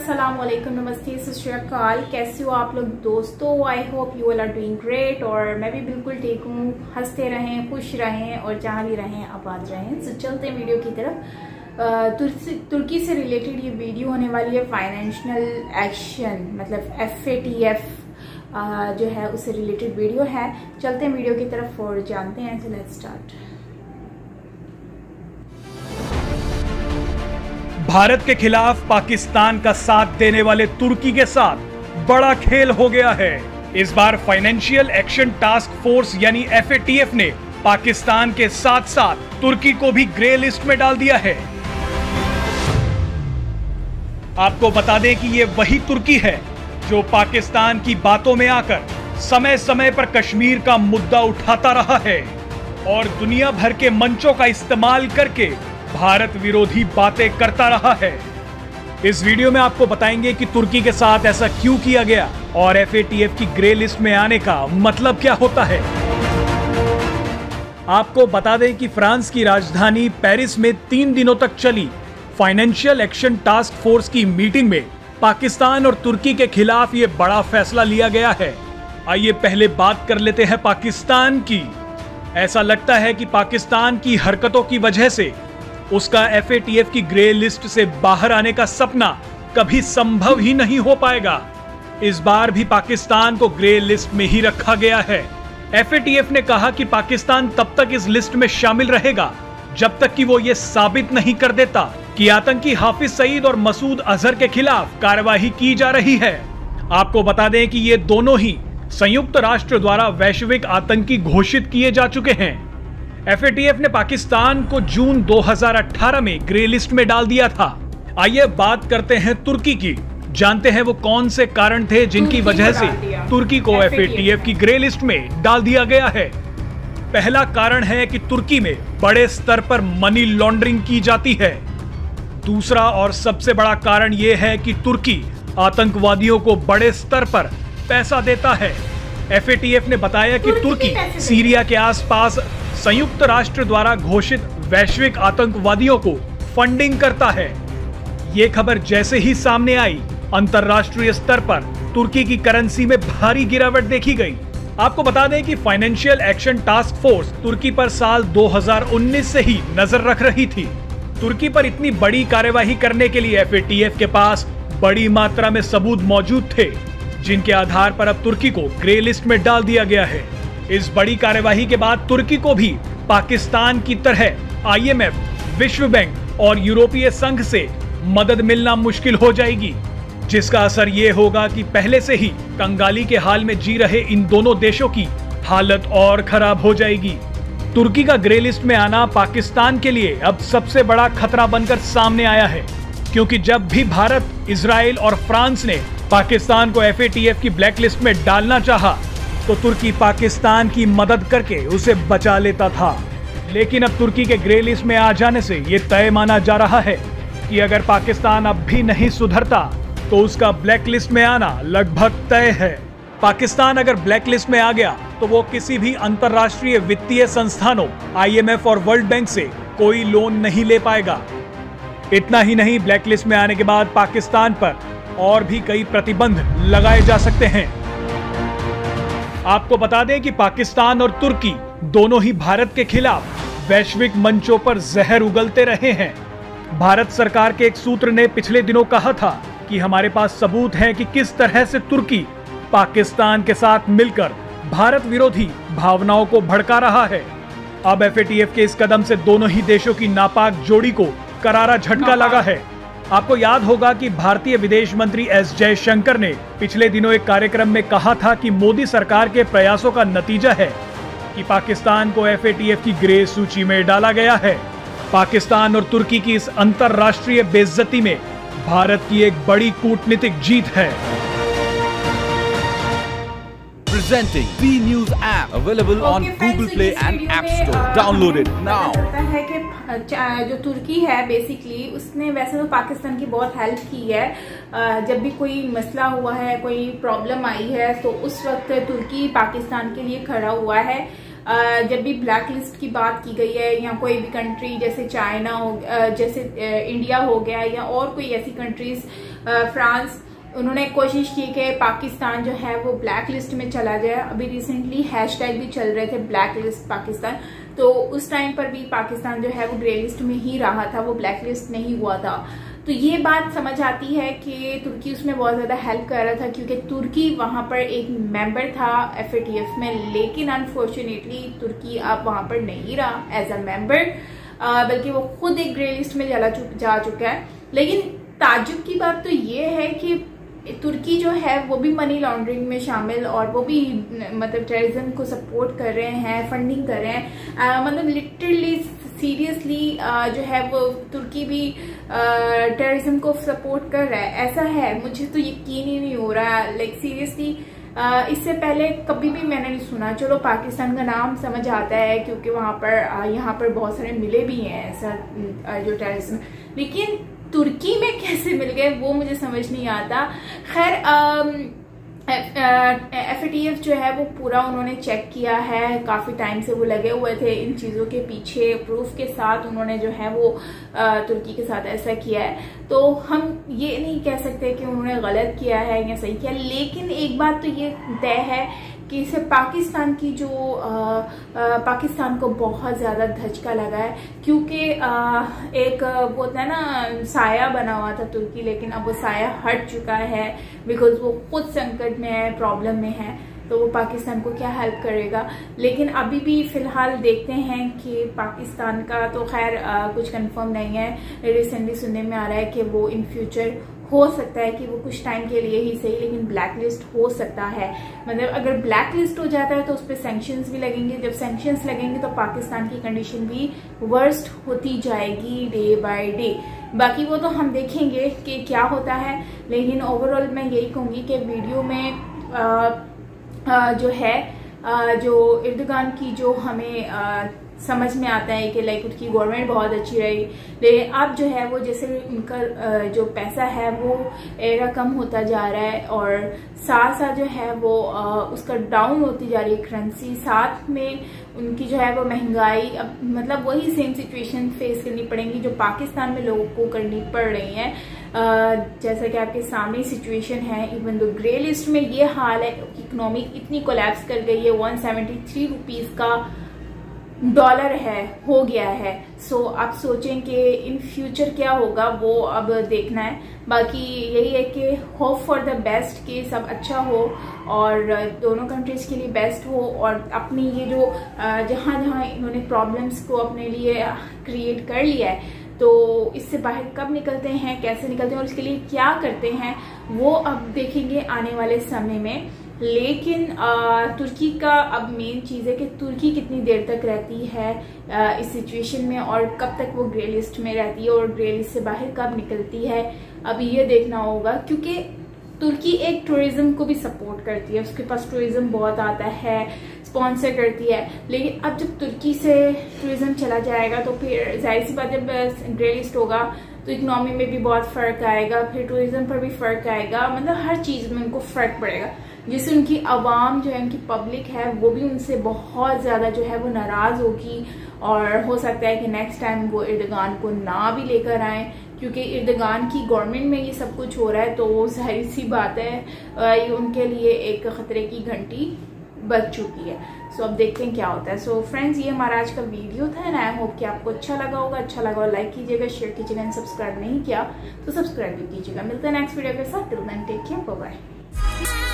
अस्सलाम वालेकुम, नमस्ते, सत श्री अकाल। कैसे हो आप लोग दोस्तों? I hope you all are doing great. और मैं भी बिल्कुल ठीक हूँ। हंसते रहें, खुश रहें और जहाँ भी रहें आबाद रहें। तो चलते हैं वीडियो की तरफ। तुर्की से रिलेटेड ये वीडियो होने वाली है। फाइनेंशियल एक्शन मतलब FATF जो है उससे रिलेटेड वीडियो है। चलते हैं वीडियो की तरफ और जानते हैं। तो लेट्स स्टार्ट। भारत के खिलाफ पाकिस्तान का साथ देने वाले तुर्की के साथ बड़ा खेल हो गया है। इस बार फाइनेंशियल एक्शन टास्क फोर्स यानी FATF ने पाकिस्तान के साथ साथ तुर्की को भी ग्रे लिस्ट में डाल दिया है। आपको बता दें कि ये वही तुर्की है जो पाकिस्तान की बातों में आकर समय समय पर कश्मीर का मुद्दा उठाता रहा है और दुनिया भर के मंचों का इस्तेमाल करके भारत विरोधी बातें करता रहा है। इस वीडियो में आपको बताएंगे कि तुर्की के साथ ऐसा क्यों किया गया और FATF की ग्रे लिस्ट में आने का मतलब क्या होता है। आपको बता दें कि फ्रांस की राजधानी पेरिस में 3 दिनों तक चली फाइनेंशियल एक्शन टास्क फोर्स की मीटिंग में पाकिस्तान और तुर्की के खिलाफ ये बड़ा फैसला लिया गया है। आइए पहले बात कर लेते हैं पाकिस्तान की। ऐसा लगता है कि पाकिस्तान की हरकतों की वजह से उसका FATF की ग्रे लिस्ट से बाहर आने का सपना कभी संभव ही नहीं हो पाएगा। इस बार भी पाकिस्तान को ग्रे लिस्ट में ही रखा गया है। FATF ने कहा कि पाकिस्तान तब तक इस लिस्ट में शामिल रहेगा जब तक कि वो ये साबित नहीं कर देता कि आतंकी हाफिज सईद और मसूद अजहर के खिलाफ कार्रवाई की जा रही है। आपको बता दें कि ये दोनों ही संयुक्त राष्ट्र द्वारा वैश्विक आतंकी घोषित किए जा चुके हैं। FATF ने पाकिस्तान को जून 2018 में ग्रे लिस्ट में डाल दिया था। आइए बात करते हैं तुर्की की। जानते हैं वो कौन से कारण थे जिनकी वजह से तुर्की को FATF की ग्रे लिस्ट में डाल दिया गया है। पहला कारण है कि तुर्की में बड़े स्तर पर मनी लॉन्ड्रिंग की जाती है। दूसरा और सबसे बड़ा कारण यह है कि तुर्की आतंकवादियों को बड़े स्तर पर पैसा देता है। FATF ने बताया कि तुर्की सीरिया के आसपास संयुक्त राष्ट्र द्वारा घोषित वैश्विक आतंकवादियों को फंडिंग करता है। ये खबर जैसे ही सामने आई, अंतरराष्ट्रीय स्तर पर तुर्की की करेंसी में भारी गिरावट देखी गई। आपको बता दें कि फाइनेंशियल एक्शन टास्क फोर्स तुर्की पर साल 2019 से ही नजर रख रही थी। तुर्की पर इतनी बड़ी कार्यवाही करने के लिए FATF के पास बड़ी मात्रा में सबूत मौजूद थे, जिनके आधार पर अब तुर्की को ग्रे लिस्ट में डाल दिया गया है। इस बड़ी कार्यवाही के बाद तुर्की को भी पाकिस्तान की तरह IMF, विश्व बैंक और यूरोपीय संघ से मदद मिलना मुश्किल हो जाएगी, जिसका असर ये होगा कि पहले से ही कंगाली के हाल में जी रहे इन दोनों देशों की हालत और खराब हो जाएगी। तुर्की का ग्रे लिस्ट में आना पाकिस्तान के लिए अब सबसे बड़ा खतरा बनकर सामने आया है, क्योंकि जब भी भारत, इजराइल और फ्रांस ने पाकिस्तान को FATF की ब्लैक लिस्ट में डालना चाहा तो तुर्की पाकिस्तान की मदद करके उसे बचा लेता था। लेकिन अब तुर्की के ग्रे लिस्ट में आ जाने से ये तय माना जा रहा है कि अगर पाकिस्तान अब भी नहीं सुधरता तो उसका ब्लैक लिस्ट में आना लगभग तय है। पाकिस्तान अगर ब्लैक लिस्ट में आ गया तो वो किसी भी अंतरराष्ट्रीय वित्तीय संस्थानों IMF और वर्ल्ड बैंक से कोई लोन नहीं ले पाएगा। इतना ही नहीं, ब्लैक लिस्ट में आने के बाद पाकिस्तान पर और भी कई प्रतिबंध लगाए जा सकते हैं। आपको बता दें कि पाकिस्तान और तुर्की दोनों ही भारत के खिलाफ वैश्विक मंचों पर जहर उगलते रहे हैं। भारत सरकार के एक सूत्र ने पिछले दिनों कहा था कि हमारे पास सबूत हैं कि किस तरह से तुर्की पाकिस्तान के साथ मिलकर भारत विरोधी भावनाओं को भड़का रहा है। अब FATF के इस कदम से दोनों ही देशों की नापाक जोड़ी को करारा झटका लगा है। आपको याद होगा कि भारतीय विदेश मंत्री S जयशंकर ने पिछले दिनों एक कार्यक्रम में कहा था कि मोदी सरकार के प्रयासों का नतीजा है कि पाकिस्तान को FATF की ग्रे सूची में डाला गया है। पाकिस्तान और तुर्की की इस अंतरराष्ट्रीय बेइज्जती में भारत की एक बड़ी कूटनीतिक जीत है। Presenting B News app available on Google Play and App Store. Download it now. लगता है कि जो तुर्की है बेसिकली उसने वैसे तो पाकिस्तान की बहुत हेल्प की है। जब भी कोई मसला हुआ है, कोई प्रॉब्लम आई है तो उस वक्त तुर्की पाकिस्तान के लिए खड़ा हुआ है। जब भी ब्लैक लिस्ट की बात की गई है या कोई भी कंट्री जैसे चाइना हो, जैसे इंडिया हो गया या और कोई ऐसी कंट्रीज, फ्रांस, उन्होंने कोशिश की कि पाकिस्तान जो है वो ब्लैक लिस्ट में चला जाए। अभी रिसेंटली हैशटैग भी चल रहे थे ब्लैक लिस्ट पाकिस्तान, तो उस टाइम पर भी पाकिस्तान जो है वो ग्रे लिस्ट में ही रहा था, वो ब्लैक लिस्ट नहीं हुआ था। तो ये बात समझ आती है कि तुर्की उसमें बहुत ज्यादा हेल्प कर रहा था, क्योंकि तुर्की वहां पर एक मेंबर था FATF में, लेकिन अनफॉर्चुनेटली तुर्की अब वहां पर नहीं रहा एज अ मेंबर, बल्कि वो खुद एक ग्रे लिस्ट में जा चुका है। लेकिन ताज्जुब की बात तो ये है कि तुर्की जो है वो भी मनी लॉन्ड्रिंग में शामिल, और वो भी मतलब टेररिज्म को सपोर्ट कर रहे हैं, फंडिंग कर रहे हैं, मतलब लिटरली सीरियसली जो है वो तुर्की भी टेररिज्म को सपोर्ट कर रहा है। ऐसा है, मुझे तो यकीन ही नहीं हो रहा, लाइक सीरियसली। इससे पहले कभी भी मैंने नहीं सुना। चलो पाकिस्तान का नाम समझ आता है क्योंकि वहां पर यहाँ पर बहुत सारे मिले भी हैं ऐसा जो टेररिज्म, लेकिन तुर्की में कैसे मिल गए वो मुझे समझ नहीं आता। खैर FATF जो है वो पूरा उन्होंने चेक किया है, काफी टाइम से वो लगे हुए थे इन चीजों के पीछे, प्रूफ के साथ उन्होंने जो है वो तुर्की के साथ ऐसा किया है। तो हम ये नहीं कह सकते कि उन्होंने गलत किया है या सही किया, लेकिन एक बात तो ये तय है कि इससे पाकिस्तान की जो पाकिस्तान को बहुत ज्यादा धचका लगा है, क्योंकि एक वो होता है ना साया बना हुआ था तुर्की, लेकिन अब वो साया हट चुका है बिकॉज वो खुद संकट में है, प्रॉब्लम में है, तो वो पाकिस्तान को क्या हेल्प करेगा। लेकिन अभी भी फिलहाल देखते हैं कि पाकिस्तान का तो खैर कुछ कंफर्म नहीं है। रिसेंटली सुनने में आ रहा है कि वो इन फ्यूचर हो सकता है कि वो कुछ टाइम के लिए ही सही, लेकिन ब्लैक लिस्ट हो सकता है। मतलब अगर ब्लैक लिस्ट हो जाता है तो उस पर सैंक्शंस भी लगेंगे, जब सैंक्शंस लगेंगे तो पाकिस्तान की कंडीशन भी वर्स्ट होती जाएगी डे बाय डे। बाकी वो तो हम देखेंगे कि क्या होता है, लेकिन ओवरऑल मैं यही कहूँगी कि वीडियो में जो है जो एर्दोगान की जो हमें समझ में आता है कि लाइक उसकी गवर्नमेंट बहुत अच्छी रही, लेकिन अब जो है वो जैसे उनका जो पैसा है वो एरा कम होता जा रहा है, और साथ साथ जो है वो उसका डाउन होती जा रही है करेंसी, साथ में उनकी जो है वो महंगाई, अब मतलब वही सेम सिचुएशन फेस करनी पड़ेगी जो पाकिस्तान में लोगों को करनी पड़ रही है। जैसा कि आपके सामने सिचुएशन है, इवन दो ग्रे लिस्ट में ये हाल है, इकोनॉमी इतनी कोलैप्स कर गई है, 173 रुपीज का डॉलर है हो गया है। सो आप सोचें कि इन फ्यूचर क्या होगा वो अब देखना है। बाकी यही है कि होप फॉर द बेस्ट कि सब अच्छा हो और दोनों कंट्रीज के लिए बेस्ट हो, और अपनी ये जो जहाँ जहाँ इन्होंने प्रॉब्लम्स को अपने लिए क्रिएट कर लिया है, तो इससे बाहर कब निकलते हैं, कैसे निकलते हैं और इसके लिए क्या करते हैं वो अब देखेंगे आने वाले समय में। लेकिन तुर्की का अब मेन चीज़ है कि तुर्की कितनी देर तक रहती है इस सिचुएशन में, और कब तक वो ग्रे लिस्ट में रहती है और ग्रे लिस्ट से बाहर कब निकलती है, अभी ये देखना होगा। क्योंकि तुर्की एक टूरिज्म को भी सपोर्ट करती है, उसके पास टूरिज्म बहुत आता है, स्पॉन्सर करती है, लेकिन अब जब तुर्की से टूरिज्म चला जाएगा तो फिर जाहिर सी बात, जब ग्रे लिस्ट होगा तो इकोनॉमी में भी बहुत फर्क आएगा, फिर टूरिज्म पर भी फर्क आएगा, मतलब हर चीज़ में उनको फर्क पड़ेगा, जिससे उनकी आवाम जो है, उनकी पब्लिक है, वो भी उनसे बहुत ज़्यादा जो है वो नाराज़ होगी, और हो सकता है कि नेक्स्ट टाइम वो एर्दोगान को ना भी लेकर आए, क्योंकि एर्दोगान की गवर्नमेंट में ये सब कुछ हो रहा है, तो जाहिर सी बात है ये उनके लिए एक खतरे की घंटी बज चुकी है। सो अब देखते हैं क्या होता है। सो फ्रेंड्स, ये हमारा आज का वीडियो था एंड आई होप कि आपको अच्छा लगा होगा। अच्छा लगा लाइक कीजिएगा, शेयर कीजिएगा एंड सब्सक्राइब नहीं किया तो सब्सक्राइब भी कीजिएगा। मिलते हैं नेक्स्ट वीडियो के साथ। Till then take care, bye bye.